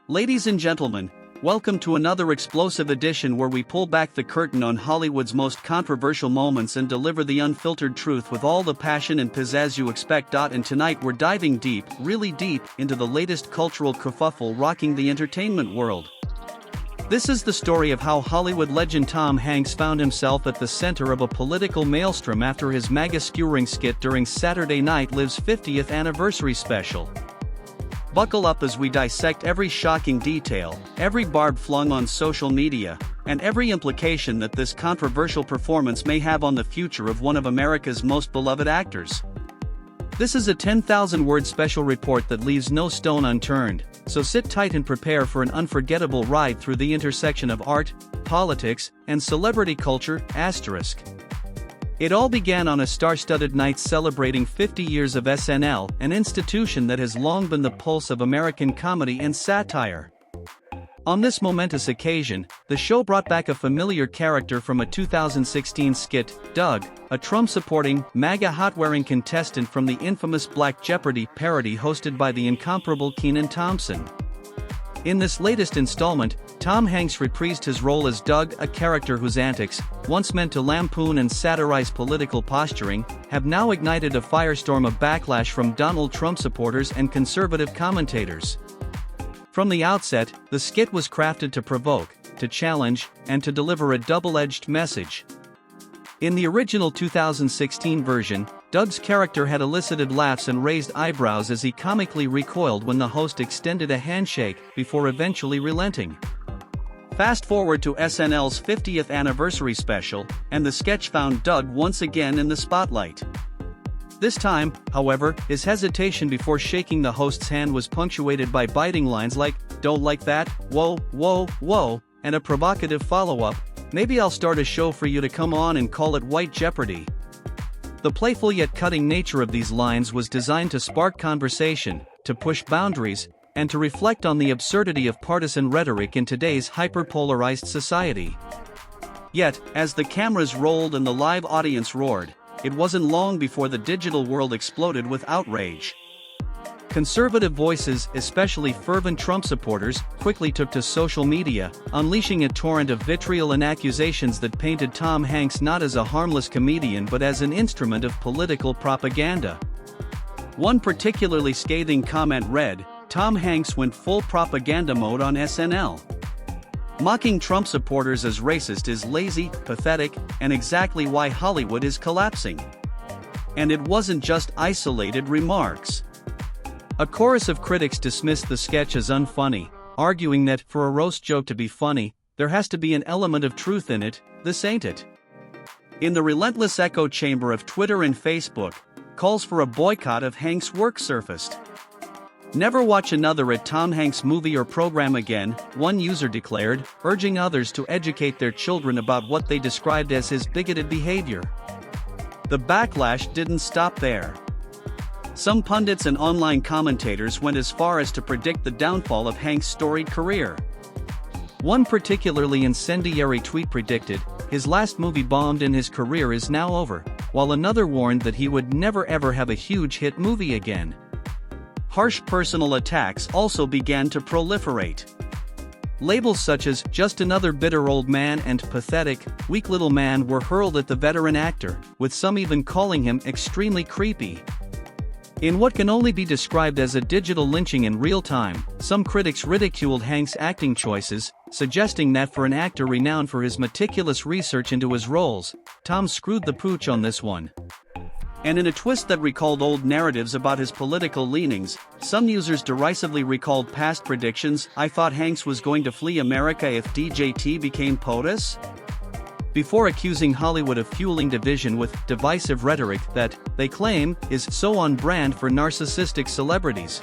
Ladies and gentlemen, welcome to another explosive edition where we pull back the curtain on Hollywood's most controversial moments and deliver the unfiltered truth with all the passion and pizzazz you expect. And tonight we're diving deep, really deep, into the latest cultural kerfuffle rocking the entertainment world. This is the story of how Hollywood legend Tom Hanks found himself at the center of a political maelstrom after his MAGA skewering skit during Saturday Night Live's 50th anniversary special. Buckle up as we dissect every shocking detail, every barb flung on social media, and every implication that this controversial performance may have on the future of one of America's most beloved actors. This is a 10,000-word special report that leaves no stone unturned, so sit tight and prepare for an unforgettable ride through the intersection of art, politics, and celebrity culture. It all began on a star-studded night celebrating 50 years of SNL, an institution that has long been the pulse of American comedy and satire. On this momentous occasion, the show brought back a familiar character from a 2016 skit, Doug, a Trump-supporting, MAGA hat-wearing contestant from the infamous Black Jeopardy parody hosted by the incomparable Kenan Thompson. In this latest installment, Tom Hanks reprised his role as Doug, a character whose antics, once meant to lampoon and satirize political posturing, have now ignited a firestorm of backlash from Donald Trump supporters and conservative commentators. From the outset, the skit was crafted to provoke, to challenge, and to deliver a double-edged message. In the original 2016 version, Doug's character had elicited laughs and raised eyebrows as he comically recoiled when the host extended a handshake, before eventually relenting. Fast forward to SNL's 50th anniversary special, and the sketch found Doug once again in the spotlight. This time, however, his hesitation before shaking the host's hand was punctuated by biting lines like, "Don't like that, whoa, whoa, whoa," and a provocative follow-up, "Maybe I'll start a show for you to come on and call it White Jeopardy." The playful yet cutting nature of these lines was designed to spark conversation, to push boundaries, and to reflect on the absurdity of partisan rhetoric in today's hyper-polarized society. Yet, as the cameras rolled and the live audience roared, it wasn't long before the digital world exploded with outrage. Conservative voices, especially fervent Trump supporters, quickly took to social media, unleashing a torrent of vitriol and accusations that painted Tom Hanks not as a harmless comedian but as an instrument of political propaganda. One particularly scathing comment read, "Tom Hanks went full propaganda mode on SNL. Mocking Trump supporters as racist is lazy, pathetic, and exactly why Hollywood is collapsing." And it wasn't just isolated remarks. A chorus of critics dismissed the sketch as unfunny, arguing that, for a roast joke to be funny, there has to be an element of truth in it. This ain't it. In the relentless echo chamber of Twitter and Facebook, calls for a boycott of Hanks' work surfaced. "Never watch another Tom Hanks movie or program again," one user declared, urging others to educate their children about what they described as his bigoted behavior. The backlash didn't stop there. Some pundits and online commentators went as far as to predict the downfall of Hanks' storied career. One particularly incendiary tweet predicted, "His last movie bombed and his career is now over," while another warned that he would never ever have a huge hit movie again. Harsh personal attacks also began to proliferate. Labels such as "just another bitter old man" and "pathetic, weak little man" were hurled at the veteran actor, with some even calling him extremely creepy. In what can only be described as a digital lynching in real time, some critics ridiculed Hanks' acting choices, suggesting that for an actor renowned for his meticulous research into his roles, Tom screwed the pooch on this one. And in a twist that recalled old narratives about his political leanings, some users derisively recalled past predictions. "I thought Hanks was going to flee America if DJT became POTUS?" Before accusing Hollywood of fueling division with divisive rhetoric that, they claim, is so on brand for narcissistic celebrities.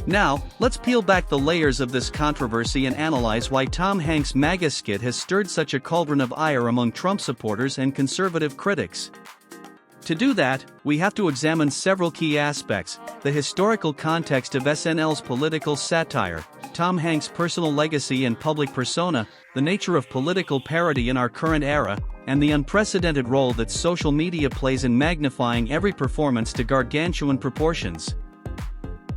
Now, let's peel back the layers of this controversy and analyze why Tom Hanks' MAGA skit has stirred such a cauldron of ire among Trump supporters and conservative critics. To do that, we have to examine several key aspects: the historical context of SNL's political satire, Tom Hanks' personal legacy and public persona, the nature of political parody in our current era, and the unprecedented role that social media plays in magnifying every performance to gargantuan proportions.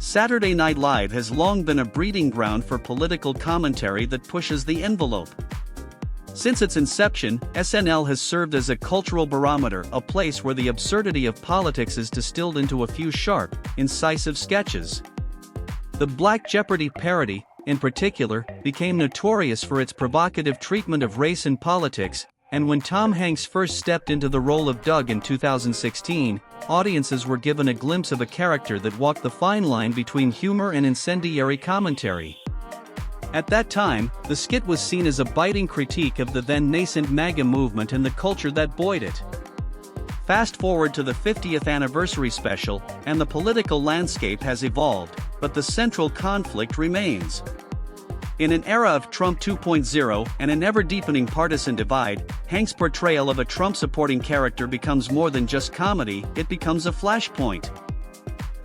Saturday Night Live has long been a breeding ground for political commentary that pushes the envelope. Since its inception, SNL has served as a cultural barometer, a place where the absurdity of politics is distilled into a few sharp, incisive sketches. The Black Jeopardy parody, in particular, became notorious for its provocative treatment of race in politics, and when Tom Hanks first stepped into the role of Doug in 2016, audiences were given a glimpse of a character that walked the fine line between humor and incendiary commentary. At that time, the skit was seen as a biting critique of the then nascent MAGA movement and the culture that buoyed it. Fast forward to the 50th anniversary special, and the political landscape has evolved, but the central conflict remains. In an era of Trump 2.0 and an ever-deepening partisan divide, Hanks' portrayal of a Trump-supporting character becomes more than just comedy, it becomes a flashpoint.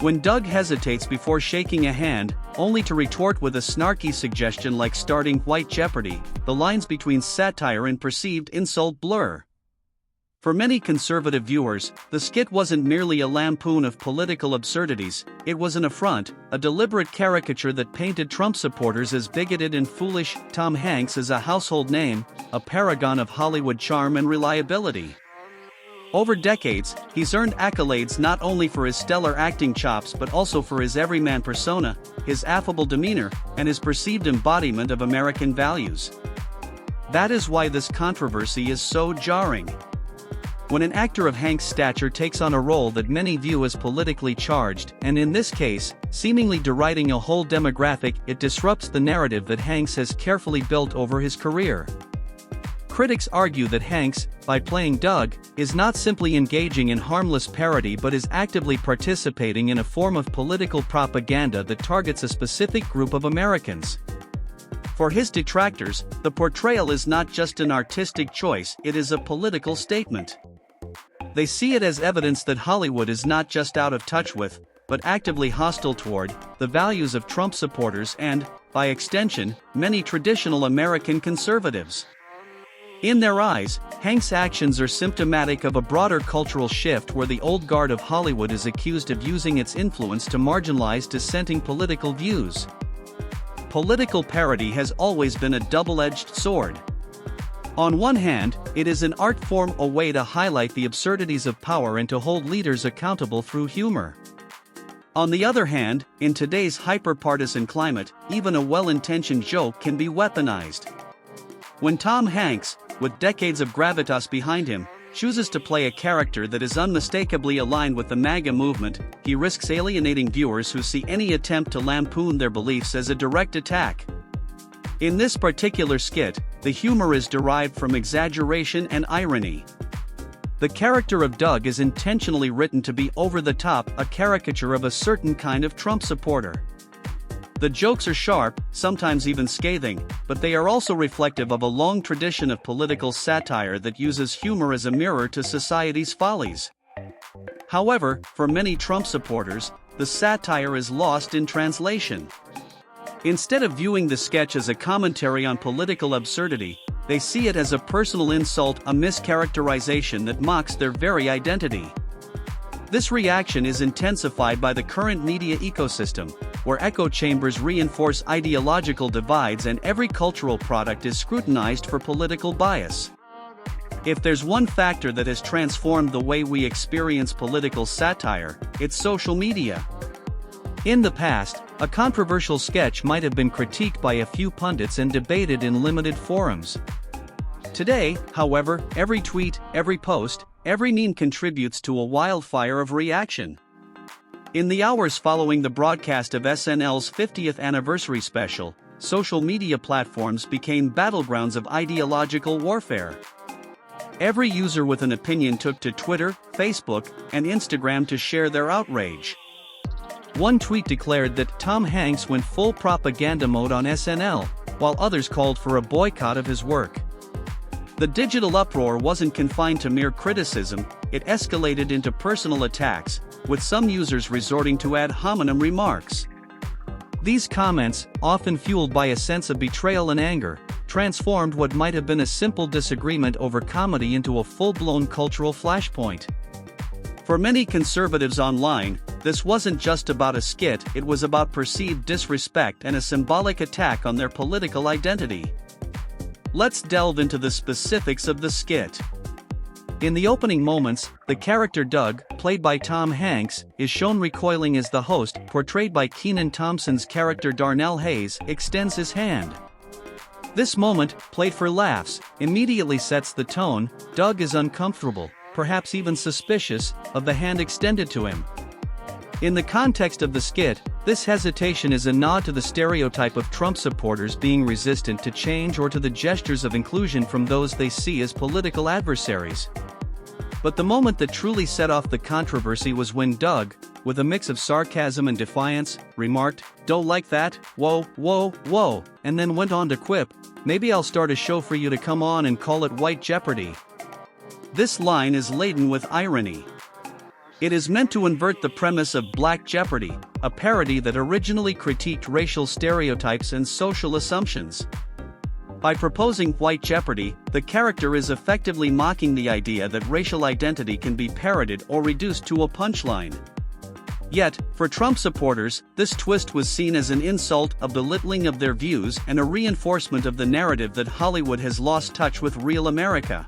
When Doug hesitates before shaking a hand, only to retort with a snarky suggestion like starting White Jeopardy, the lines between satire and perceived insult blur. For many conservative viewers, the skit wasn't merely a lampoon of political absurdities, it was an affront, a deliberate caricature that painted Trump supporters as bigoted and foolish. Tom Hanks is a household name, a paragon of Hollywood charm and reliability. Over decades, he's earned accolades not only for his stellar acting chops but also for his everyman persona, his affable demeanor, and his perceived embodiment of American values. That is why this controversy is so jarring. When an actor of Hanks' stature takes on a role that many view as politically charged, and in this case, seemingly deriding a whole demographic, it disrupts the narrative that Hanks has carefully built over his career. Critics argue that Hanks, by playing Doug, is not simply engaging in harmless parody but is actively participating in a form of political propaganda that targets a specific group of Americans. For his detractors, the portrayal is not just an artistic choice, it is a political statement. They see it as evidence that Hollywood is not just out of touch with, but actively hostile toward, the values of Trump supporters and, by extension, many traditional American conservatives. In their eyes, Hanks' actions are symptomatic of a broader cultural shift where the old guard of Hollywood is accused of using its influence to marginalize dissenting political views. Political parody has always been a double-edged sword. On one hand, it is an art form, a way to highlight the absurdities of power and to hold leaders accountable through humor. On the other hand, in today's hyper-partisan climate, even a well-intentioned joke can be weaponized. When Tom Hanks, with decades of gravitas behind him, chooses to play a character that is unmistakably aligned with the MAGA movement, he risks alienating viewers who see any attempt to lampoon their beliefs as a direct attack. In this particular skit, the humor is derived from exaggeration and irony. The character of Doug is intentionally written to be over the top, a caricature of a certain kind of Trump supporter. The jokes are sharp, sometimes even scathing, but they are also reflective of a long tradition of political satire that uses humor as a mirror to society's follies. However, for many Trump supporters, the satire is lost in translation. Instead of viewing the sketch as a commentary on political absurdity, they see it as a personal insult, a mischaracterization that mocks their very identity. This reaction is intensified by the current media ecosystem, where echo chambers reinforce ideological divides and every cultural product is scrutinized for political bias. If there's one factor that has transformed the way we experience political satire, it's social media. In the past, a controversial sketch might have been critiqued by a few pundits and debated in limited forums. Today, however, every tweet, every post, every meme contributes to a wildfire of reaction. In the hours following the broadcast of SNL's 50th anniversary special, social media platforms became battlegrounds of ideological warfare. Every user with an opinion took to Twitter, Facebook, and Instagram to share their outrage. One tweet declared that Tom Hanks went full propaganda mode on SNL, while others called for a boycott of his work. The digital uproar wasn't confined to mere criticism, it escalated into personal attacks, with some users resorting to ad hominem remarks. These comments, often fueled by a sense of betrayal and anger, transformed what might have been a simple disagreement over comedy into a full-blown cultural flashpoint. For many conservatives online, this wasn't just about a skit, it was about perceived disrespect and a symbolic attack on their political identity. Let's delve into the specifics of the skit. In the opening moments, the character Doug, played by Tom Hanks, is shown recoiling as the host, portrayed by Kenan Thompson's character Darnell Hayes, extends his hand. This moment, played for laughs, immediately sets the tone. Doug is uncomfortable, perhaps even suspicious, of the hand extended to him. In the context of the skit, this hesitation is a nod to the stereotype of Trump supporters being resistant to change or to the gestures of inclusion from those they see as political adversaries. But the moment that truly set off the controversy was when Doug, with a mix of sarcasm and defiance, remarked, "Don't like that, whoa, whoa, whoa," and then went on to quip, "Maybe I'll start a show for you to come on and call it White Jeopardy." This line is laden with irony. It is meant to invert the premise of Black Jeopardy, a parody that originally critiqued racial stereotypes and social assumptions. By proposing White Jeopardy, the character is effectively mocking the idea that racial identity can be parodied or reduced to a punchline. Yet, for Trump supporters, this twist was seen as an insult, a belittling of their views, and a reinforcement of the narrative that Hollywood has lost touch with real America.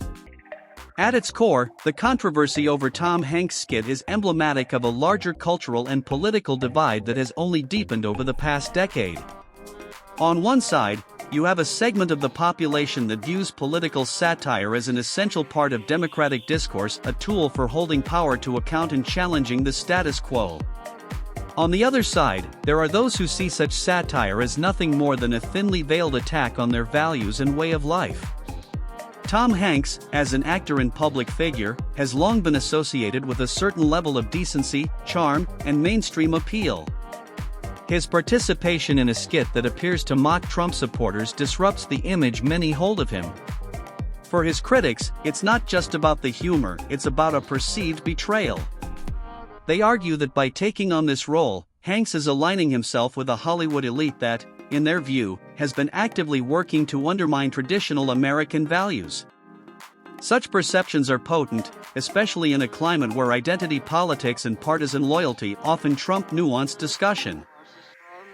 At its core, the controversy over Tom Hanks' skit is emblematic of a larger cultural and political divide that has only deepened over the past decade. On one side, you have a segment of the population that views political satire as an essential part of democratic discourse, a tool for holding power to account and challenging the status quo. On the other side, there are those who see such satire as nothing more than a thinly veiled attack on their values and way of life. Tom Hanks, as an actor and public figure, has long been associated with a certain level of decency, charm, and mainstream appeal. His participation in a skit that appears to mock Trump supporters disrupts the image many hold of him. For his critics, it's not just about the humor, it's about a perceived betrayal. They argue that by taking on this role, Hanks is aligning himself with a Hollywood elite that, in their view, has been actively working to undermine traditional American values. Such perceptions are potent, especially in a climate where identity politics and partisan loyalty often trump nuanced discussion.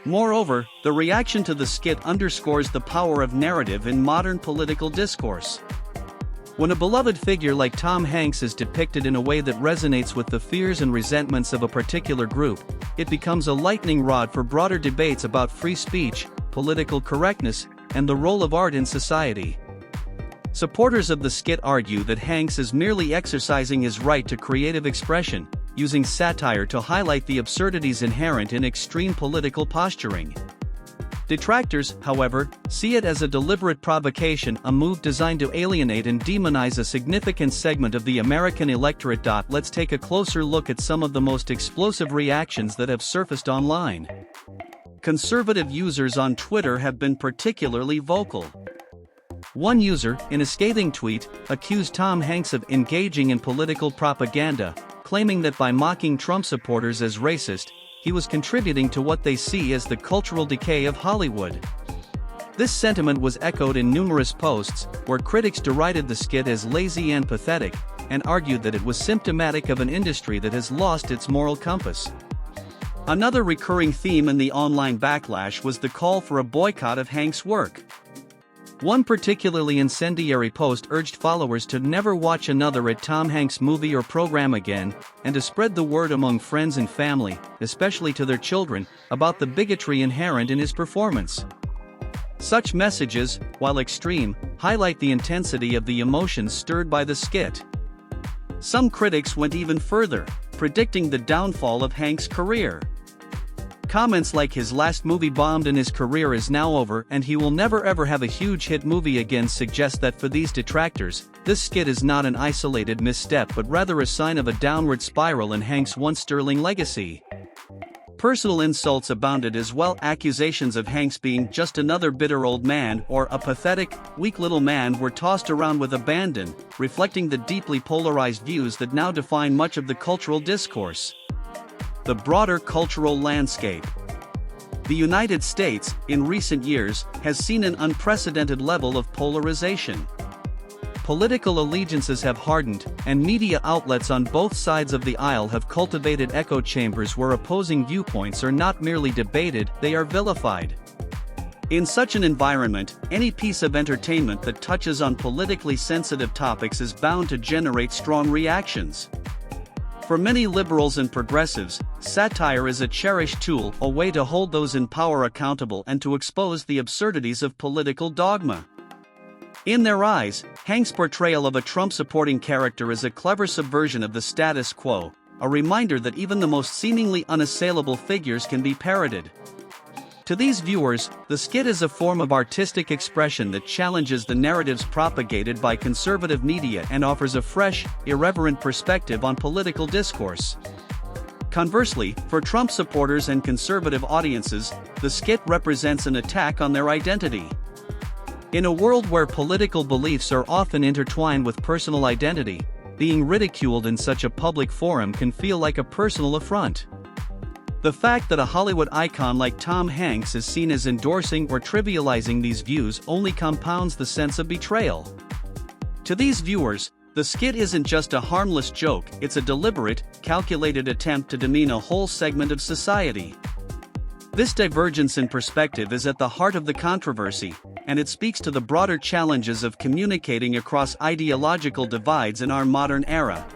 Moreover, the reaction to the skit underscores the power of narrative in modern political discourse. When a beloved figure like Tom Hanks is depicted in a way that resonates with the fears and resentments of a particular group, it becomes a lightning rod for broader debates about free speech, political correctness, and the role of art in society. Supporters of the skit argue that Hanks is merely exercising his right to creative expression, using satire to highlight the absurdities inherent in extreme political posturing. Detractors, however, see it as a deliberate provocation, a move designed to alienate and demonize a significant segment of the American electorate. Let's take a closer look at some of the most explosive reactions that have surfaced online. Conservative users on Twitter have been particularly vocal. One user, in a scathing tweet, accused Tom Hanks of engaging in political propaganda, claiming that by mocking Trump supporters as racist, he was contributing to what they see as the cultural decay of Hollywood. This sentiment was echoed in numerous posts, where critics derided the skit as lazy and pathetic, and argued that it was symptomatic of an industry that has lost its moral compass. Another recurring theme in the online backlash was the call for a boycott of Hanks' work. One particularly incendiary post urged followers to never watch another Tom Hanks movie or program again, and to spread the word among friends and family, especially to their children, about the bigotry inherent in his performance. Such messages, while extreme, highlight the intensity of the emotions stirred by the skit. Some critics went even further, predicting the downfall of Hanks' career. Comments like "his last movie bombed and his career is now over and he will never ever have a huge hit movie again" suggest that for these detractors, this skit is not an isolated misstep but rather a sign of a downward spiral in Hanks' once sterling legacy. Personal insults abounded as well. Accusations of Hanks being just another bitter old man or a pathetic, weak little man were tossed around with abandon, reflecting the deeply polarized views that now define much of the cultural discourse. The broader cultural landscape. The United States, in recent years, has seen an unprecedented level of polarization. Political allegiances have hardened, and media outlets on both sides of the aisle have cultivated echo chambers where opposing viewpoints are not merely debated, they are vilified. In such an environment, any piece of entertainment that touches on politically sensitive topics is bound to generate strong reactions. For many liberals and progressives, satire is a cherished tool, a way to hold those in power accountable and to expose the absurdities of political dogma. In their eyes, Hank's portrayal of a Trump-supporting character is a clever subversion of the status quo, a reminder that even the most seemingly unassailable figures can be parodied. To these viewers, the skit is a form of artistic expression that challenges the narratives propagated by conservative media and offers a fresh, irreverent perspective on political discourse. Conversely, for Trump supporters and conservative audiences, the skit represents an attack on their identity. In a world where political beliefs are often intertwined with personal identity, being ridiculed in such a public forum can feel like a personal affront. The fact that a Hollywood icon like Tom Hanks is seen as endorsing or trivializing these views only compounds the sense of betrayal. To these viewers, the skit isn't just a harmless joke, it's a deliberate, calculated attempt to demean a whole segment of society. This divergence in perspective is at the heart of the controversy, and it speaks to the broader challenges of communicating across ideological divides in our modern era.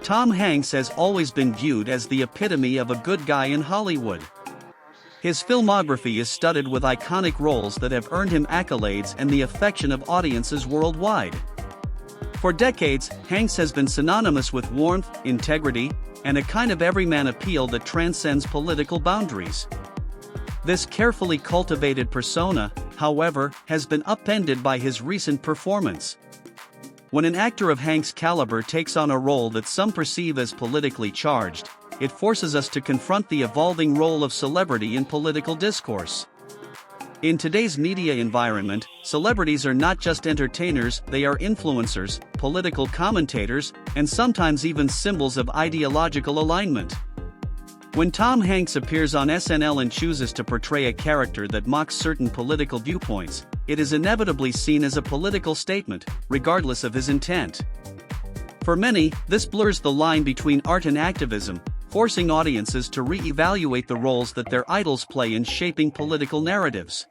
Tom Hanks has always been viewed as the epitome of a good guy in Hollywood. His filmography is studded with iconic roles that have earned him accolades and the affection of audiences worldwide. For decades, Hanks has been synonymous with warmth, integrity, and a kind of everyman appeal that transcends political boundaries. This carefully cultivated persona, however, has been upended by his recent performance. When an actor of Hanks' caliber takes on a role that some perceive as politically charged, it forces us to confront the evolving role of celebrity in political discourse. In today's media environment, celebrities are not just entertainers, they are influencers, political commentators, and sometimes even symbols of ideological alignment. When Tom Hanks appears on SNL and chooses to portray a character that mocks certain political viewpoints, it is inevitably seen as a political statement, regardless of his intent. For many, this blurs the line between art and activism, forcing audiences to re-evaluate the roles that their idols play in shaping political narratives.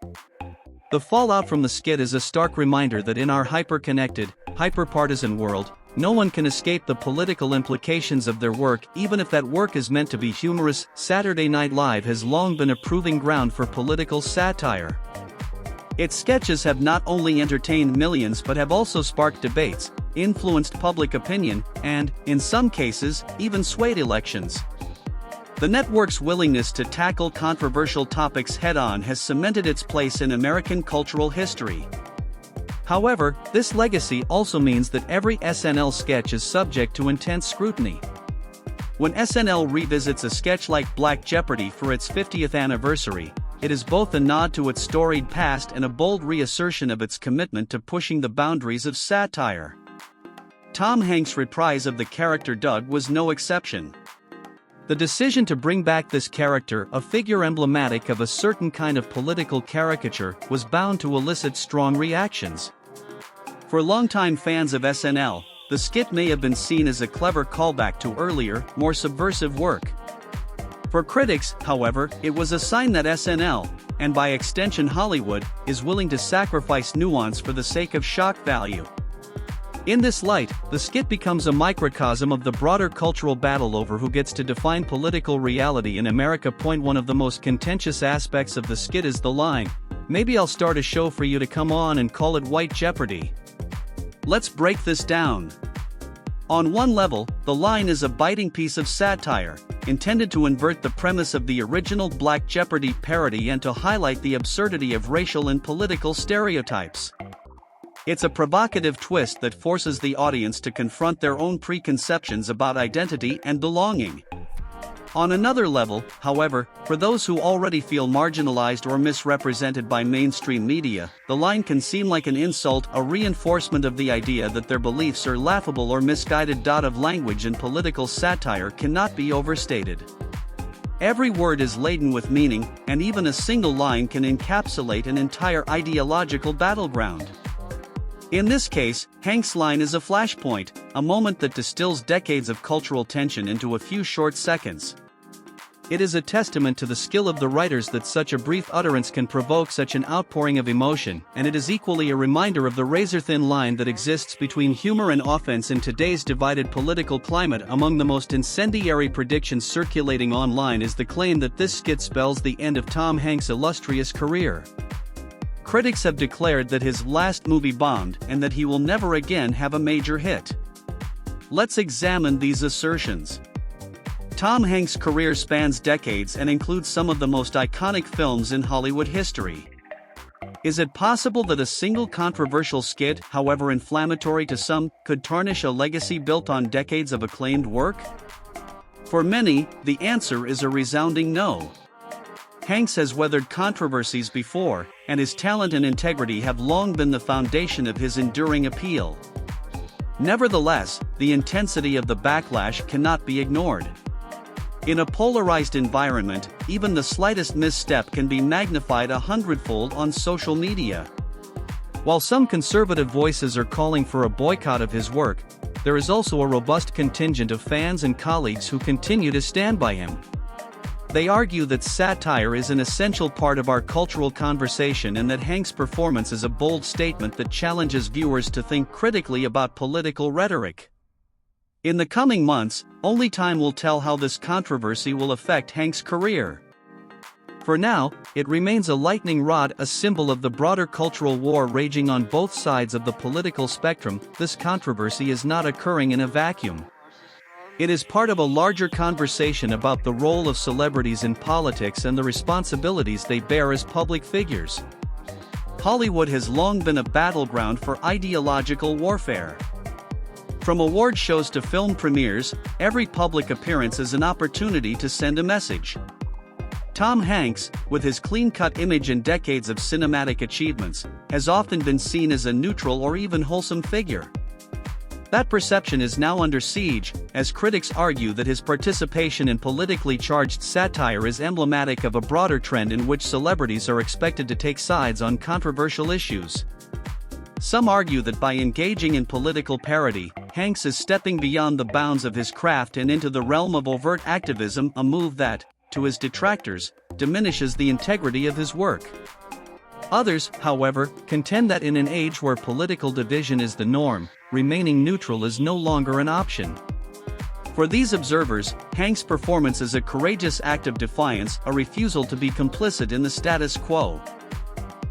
The fallout from the skit is a stark reminder that in our hyper-connected, hyper-partisan world, no one can escape the political implications of their work, even if that work is meant to be humorous. Saturday Night Live has long been a proving ground for political satire. Its sketches have not only entertained millions but have also sparked debates, influenced public opinion, and, in some cases, even swayed elections. The network's willingness to tackle controversial topics head-on has cemented its place in American cultural history. However, this legacy also means that every SNL sketch is subject to intense scrutiny. When SNL revisits a sketch like Black Jeopardy for its 50th anniversary, it is both a nod to its storied past and a bold reassertion of its commitment to pushing the boundaries of satire. Tom Hanks' reprise of the character Doug was no exception. The decision to bring back this character, a figure emblematic of a certain kind of political caricature, was bound to elicit strong reactions. For longtime fans of SNL, the skit may have been seen as a clever callback to earlier, more subversive work. For critics, however, it was a sign that SNL, and by extension Hollywood, is willing to sacrifice nuance for the sake of shock value. In this light, the skit becomes a microcosm of the broader cultural battle over who gets to define political reality in America. One of the most contentious aspects of the skit is the line, "Maybe I'll start a show for you to come on and call it White Jeopardy." Let's break this down. On one level, the line is a biting piece of satire, intended to invert the premise of the original Black Jeopardy parody and to highlight the absurdity of racial and political stereotypes. It's a provocative twist that forces the audience to confront their own preconceptions about identity and belonging. On another level, however, for those who already feel marginalized or misrepresented by mainstream media, the line can seem like an insult, a reinforcement of the idea that their beliefs are laughable or misguided. Of language and political satire cannot be overstated. Every word is laden with meaning, and even a single line can encapsulate an entire ideological battleground. In this case, Hanks' line is a flashpoint, a moment that distills decades of cultural tension into a few short seconds. It is a testament to the skill of the writers that such a brief utterance can provoke such an outpouring of emotion, and it is equally a reminder of the razor-thin line that exists between humor and offense in today's divided political climate. Among the most incendiary predictions circulating online is the claim that this skit spells the end of Tom Hanks' illustrious career. Critics have declared that his last movie bombed and that he will never again have a major hit. Let's examine these assertions. Tom Hanks' career spans decades and includes some of the most iconic films in Hollywood history. Is it possible that a single controversial skit, however inflammatory to some, could tarnish a legacy built on decades of acclaimed work? For many, the answer is a resounding no. Hanks has weathered controversies before, and his talent and integrity have long been the foundation of his enduring appeal. Nevertheless, the intensity of the backlash cannot be ignored. In a polarized environment, even the slightest misstep can be magnified 100-fold on social media. While some conservative voices are calling for a boycott of his work, there is also a robust contingent of fans and colleagues who continue to stand by him. They argue that satire is an essential part of our cultural conversation and that Hanks' performance is a bold statement that challenges viewers to think critically about political rhetoric. In the coming months, only time will tell how this controversy will affect Hanks' career. For now, it remains a lightning rod, a symbol of the broader cultural war raging on both sides of the political spectrum. This controversy is not occurring in a vacuum. It is part of a larger conversation about the role of celebrities in politics and the responsibilities they bear as public figures. Hollywood has long been a battleground for ideological warfare. From award shows to film premieres, every public appearance is an opportunity to send a message. Tom Hanks, with his clean-cut image and decades of cinematic achievements, has often been seen as a neutral or even wholesome figure. That perception is now under siege, as critics argue that his participation in politically charged satire is emblematic of a broader trend in which celebrities are expected to take sides on controversial issues. Some argue that by engaging in political parody, Hanks is stepping beyond the bounds of his craft and into the realm of overt activism, a move that, to his detractors, diminishes the integrity of his work. Others, however, contend that in an age where political division is the norm, remaining neutral is no longer an option. For these observers, Hanks' performance is a courageous act of defiance, a refusal to be complicit in the status quo.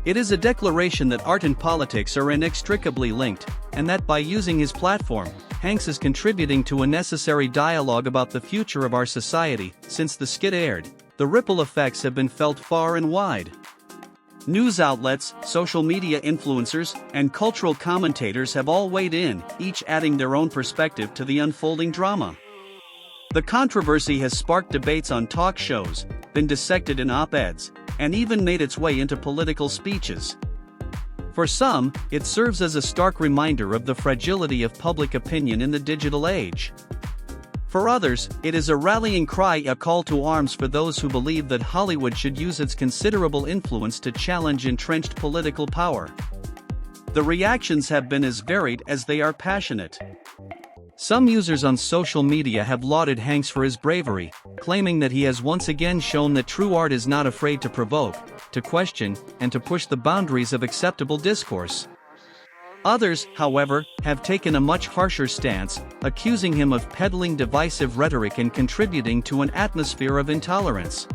It is a declaration that art and politics are inextricably linked, and that by using his platform, Hanks is contributing to a necessary dialogue about the future of our society. Since the skit aired, the ripple effects have been felt far and wide. News outlets, social media influencers, and cultural commentators have all weighed in, each adding their own perspective to the unfolding drama. The controversy has sparked debates on talk shows, been dissected in op-eds, and even made its way into political speeches. For some, it serves as a stark reminder of the fragility of public opinion in the digital age. For others, it is a rallying cry, a call to arms for those who believe that Hollywood should use its considerable influence to challenge entrenched political power. The reactions have been as varied as they are passionate. Some users on social media have lauded Hanks for his bravery, claiming that he has once again shown that true art is not afraid to provoke, to question, and to push the boundaries of acceptable discourse. Others, however, have taken a much harsher stance, accusing him of peddling divisive rhetoric and contributing to an atmosphere of intolerance.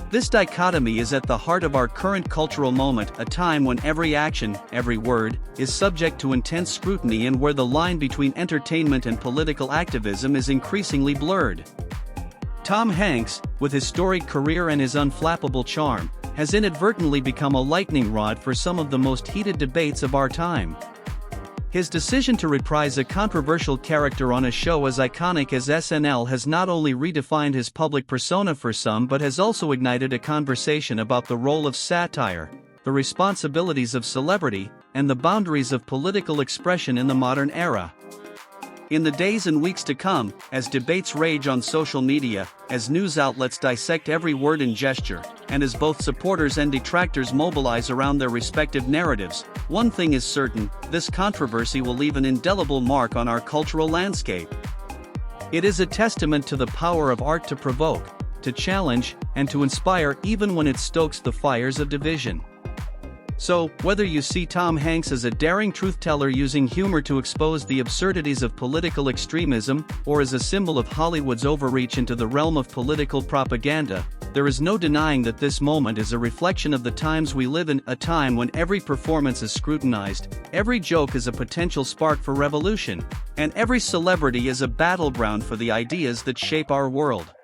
This dichotomy is at the heart of our current cultural moment, a time when every action, every word, is subject to intense scrutiny and where the line between entertainment and political activism is increasingly blurred. Tom Hanks, with his storied career and his unflappable charm, has inadvertently become a lightning rod for some of the most heated debates of our time. His decision to reprise a controversial character on a show as iconic as SNL has not only redefined his public persona for some but has also ignited a conversation about the role of satire, the responsibilities of celebrity, and the boundaries of political expression in the modern era. In the days and weeks to come, as debates rage on social media, as news outlets dissect every word and gesture, and as both supporters and detractors mobilize around their respective narratives, one thing is certain: this controversy will leave an indelible mark on our cultural landscape. It is a testament to the power of art to provoke, to challenge, and to inspire even when it stokes the fires of division. So, whether you see Tom Hanks as a daring truth-teller using humor to expose the absurdities of political extremism, or as a symbol of Hollywood's overreach into the realm of political propaganda, there is no denying that this moment is a reflection of the times we live in, a time when every performance is scrutinized, every joke is a potential spark for revolution, and every celebrity is a battleground for the ideas that shape our world.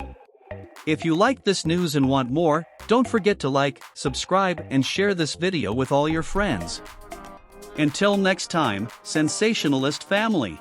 If you like this news and want more, don't forget to like, subscribe, and share this video with all your friends. Until next time, sensationalist family.